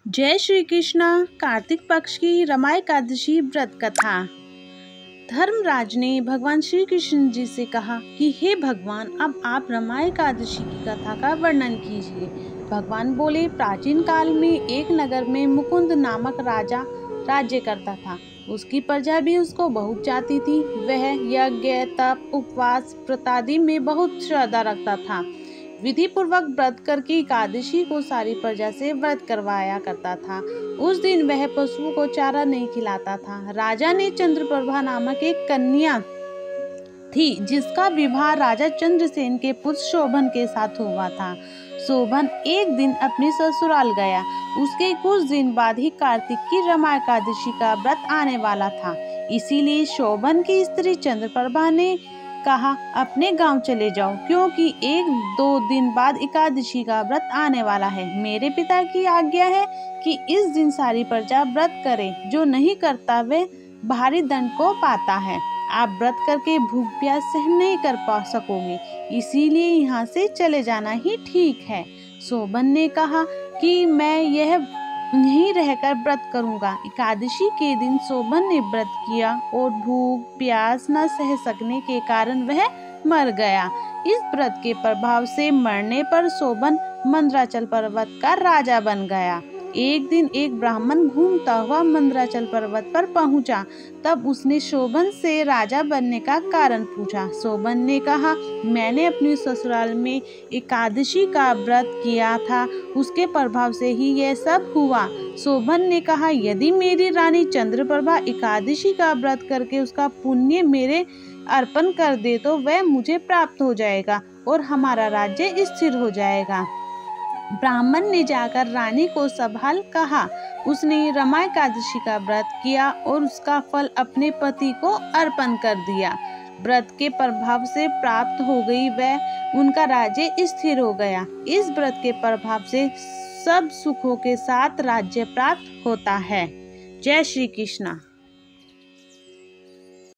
जय श्री कृष्णा। कार्तिक पक्ष की रमा एकादशी व्रत कथा। धर्मराज ने भगवान श्री कृष्ण जी से कहा कि हे भगवान, अब आप रमा एकादशी की कथा का वर्णन कीजिए। भगवान बोले, प्राचीन काल में एक नगर में मुकुंद नामक राजा राज्य करता था। उसकी प्रजा भी उसको बहुत चाहती थी। वह यज्ञ, तप, उपवास, व्रतादि में बहुत श्रद्धा रखता था। विधि पूर्वक व्रत करके एकादशी को सारी प्रजा से व्रत करवाया करता था। उस दिन वह पशुओं को चारा नहीं खिलाता था। राजा ने चंद्रप्रभा नामक एक कन्या थी, जिसका विवाह राजा चंद्रसेन के पुत्र शोभन के साथ हुआ था। शोभन एक दिन अपने ससुराल गया। उसके कुछ दिन बाद ही कार्तिक की रमा एकादशी का व्रत आने वाला था। इसीलिए शोभन की स्त्री चंद्रप्रभा ने कहा, अपने गांव चले जाओ, क्योंकि 1-2 दिन बाद एकादशी का व्रत आने वाला है। मेरे पिता की आज्ञा है कि इस दिन सारी प्रजा व्रत करे। जो नहीं करता वह भारी दंड को पाता है। आप व्रत करके भूख प्यास सहन नहीं कर पा सकोगे, इसीलिए यहाँ से चले जाना ही ठीक है। शोभन ने कहा कि मैं यहीं रहकर व्रत करूंगा। एकादशी के दिन शोभन ने व्रत किया और भूख प्यास न सह सकने के कारण वह मर गया। इस व्रत के प्रभाव से मरने पर शोभन मंदराचल पर्वत का राजा बन गया। एक दिन एक ब्राह्मण घूमता हुआ मंदराचल पर्वत पर पहुंचा। तब उसने शोभन से राजा बनने का कारण पूछा। शोभन ने कहा, मैंने अपने ससुराल में एकादशी का व्रत किया था, उसके प्रभाव से ही यह सब हुआ। शोभन ने कहा, यदि मेरी रानी चंद्रप्रभा एकादशी का व्रत करके उसका पुण्य मेरे अर्पण कर दे तो वह मुझे प्राप्त हो जाएगा और हमारा राज्य स्थिर हो जाएगा। ब्राह्मण ने जाकर रानी को सब हाल कहा। उसने रमा एकादशी का व्रत किया और उसका फल अपने पति को अर्पण कर दिया। व्रत के प्रभाव से प्राप्त हो गई वह उनका राज्य स्थिर हो गया। इस व्रत के प्रभाव से सब सुखों के साथ राज्य प्राप्त होता है। जय श्री कृष्णा।